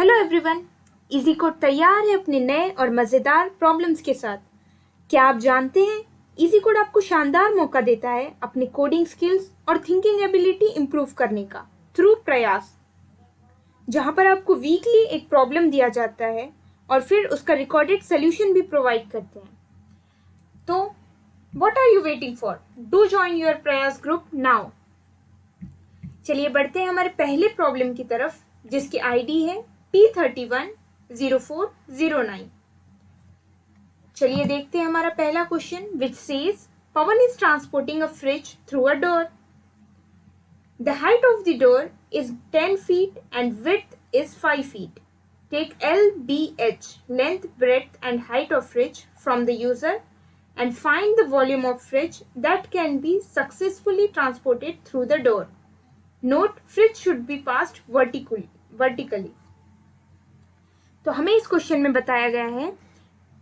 Hello everyone, easy code तैयार है अपने नए और मज़ेदार प्रॉब्लम्स के साथ। क्या आप जानते हैं इजी कोड आपको शानदार मौका देता है अपने कोडिंग स्किल्स और थिंकिंग एबिलिटी इंप्रूव करने का थ्रू प्रयास, जहां पर आपको वीकली एक प्रॉब्लम दिया जाता है और फिर उसका रिकॉर्डेड सोल्यूशन भी प्रोवाइड करते हैं। तो what are you waiting for? Do join your Prayas group now. चलिए बढ़ते हैं हमारे पहले प्रॉब्लम की तरफ, जिसकी आईडी है P310409। चलिए देखते हैं हमारा पहला question, which says Pawan is transporting a fridge through a door. The height of the door is 10 feet and width is 5 feet. Take LBH, length, breadth and height of fridge from the user and find the volume of fridge that can be successfully transported through the door. Note, fridge should be passed vertically. तो हमें इस question में बताया गया है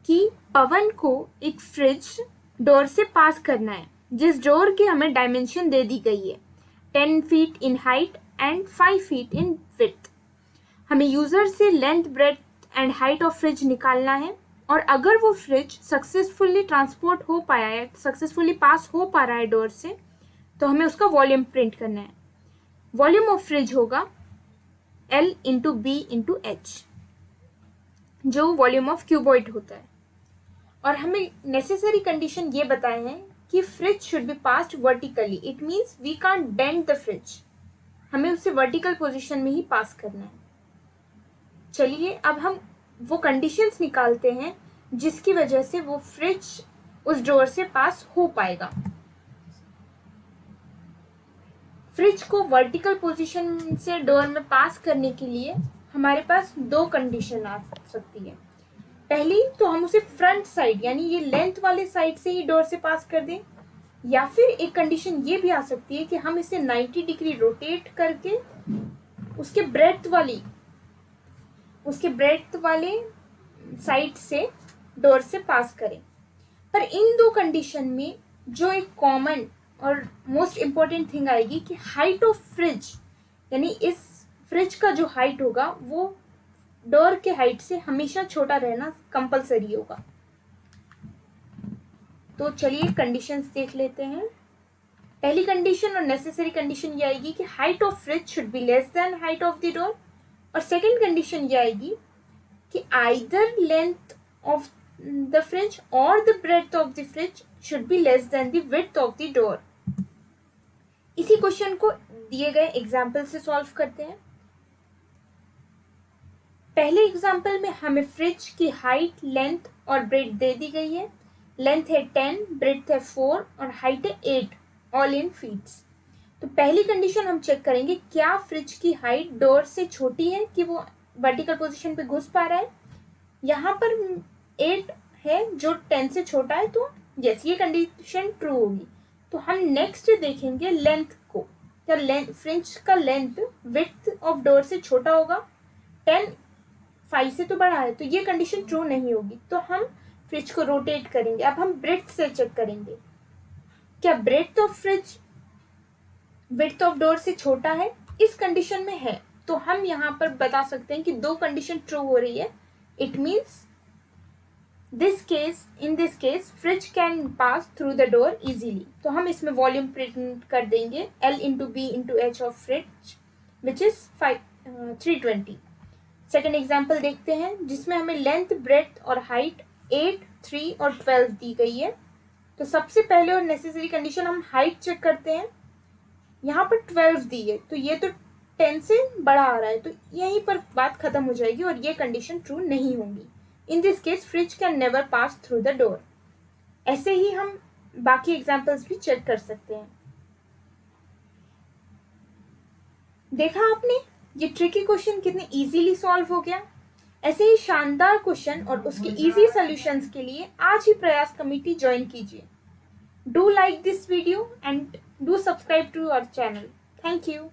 कि पवन को एक फ्रिज डोर से पास करना है, जिस डोर की हमें डायमेंशन दे दी गई है 10 feet in height and 5 feet in width. हमें यूजर से length, breadth and height of fridge निकालना है, और अगर वो फ्रिज सक्सेसफुली ट्रांसपोर्ट हो पाया है, सक्सेसफुली पास हो पा रहा है डोर से, तो हमें उसका वॉल्यूम प्रिंट करना है। वॉल्यूम ऑफ फ्रिज होगा L into B into H, जो वॉल्यूम ऑफ क्यूबॉइड होता है। और हमें नेसेसरी कंडीशन ये बताए हैं कि fridge should be passed vertically. It means we can't bend the fridge, हमें उसे वर्टिकल पोजीशन में ही पास करना है। चलिए अब हम वो कंडीशंस निकालते हैं जिसकी वजह से वो फ्रिज उस डोर से पास हो पाएगा। फ्रिज को वर्टिकल पोजीशन से डोर में पास करने के लिए हमारे पास दो कंडीशन आ सकती है। पहली तो हम उसे फ्रंट साइड यानी ये लेंथ वाले साइड से ही डोर से पास कर दें, या फिर एक कंडीशन ये भी आ सकती है कि हम इसे 90 डिग्री रोटेट करके उसके ब्रेड्थ वाले साइड से डोर से पास करें। पर इन दो कंडीशन में जो एक कॉमन और मोस्ट इम्पोर्टेंट थिंग आएगी कि हाइट ऑफ फ्रिज, यानी इस फ्रिज का जो हाइट होगा वो डोर के हाइट से हमेशा छोटा रहना कंपलसरी होगा। तो चलिए कंडीशंस देख लेते हैं। पहली कंडीशन और नेसेसरी कंडीशन ये आएगी कि height of fridge should be less than height of the door, और सेकंड कंडीशन ये आएगी कि either length of the fridge और the breadth of the fridge should be less than the width of the door. इसी question को दिए गए example से सॉल्व करते हैं। पहले एग्जाम्पल में हमें फ्रिज की हाइट, लेंथ और ब्रेड्थ दे दी गई है। लेंथ है 10, ब्रेड्थ है 4 और हाइट है 8, ऑल इन फीट्स। तो पहली कंडीशन हम चेक करेंगे, क्या फ्रिज की हाइट डोर से छोटी है कि वो वर्टिकल पोजीशन पे घुस पा रहा है। यहाँ पर 8 है जो 10 से छोटा है, तो यस ये कंडीशन ट्रू होगी। तो हम नेक्स्ट देखेंगे लेंथ को, क्या फ्रिज का लेंथ विड्थ ऑफ डोर से छोटा होगा। 10 5 से तो बड़ा है, तो ये कंडीशन ट्रू नहीं होगी। तो हम फ्रिज को रोटेट करेंगे। अब हम ब्रेड्थ से चेक करेंगे, क्या breadth of fringe width of door से छोटा है। इस कंडीशन में है, तो हम यहाँ पर बता सकते हैं कि दो कंडीशन ट्रू हो रही है। It means in this case fridge can pass through the door easily। तो हम इसमें वॉल्यूम प्रिंट कर देंगे L into B into H of fridge which is 320। Second example देखते हैं, जिसमें हमें लेंथ, ब्रेड्थ और हाइट 8, 3 और 12 दी गई है। तो सबसे पहले और नेसेसरी कंडीशन हम हाइट चेक करते हैं। यहाँ पर 12 दी है, तो ये तो 10 से बड़ा आ रहा है, तो यहीं पर बात खत्म हो जाएगी और ये कंडीशन ट्रू नहीं होगी। In this case fridge can never pass through the door. ऐसे ही हम बाकी एग्जाम्पल्स भी चेक कर सकते हैं। देखा आपने ये ट्रिकी क्वेश्चन कितने इजीली सॉल्व हो गया। ऐसे ही शानदार क्वेश्चन और उसके इजी सॉल्यूशंस के लिए आज ही प्रयास कमेटी ज्वाइन कीजिए। Do like this video and do subscribe to our channel. Thank you.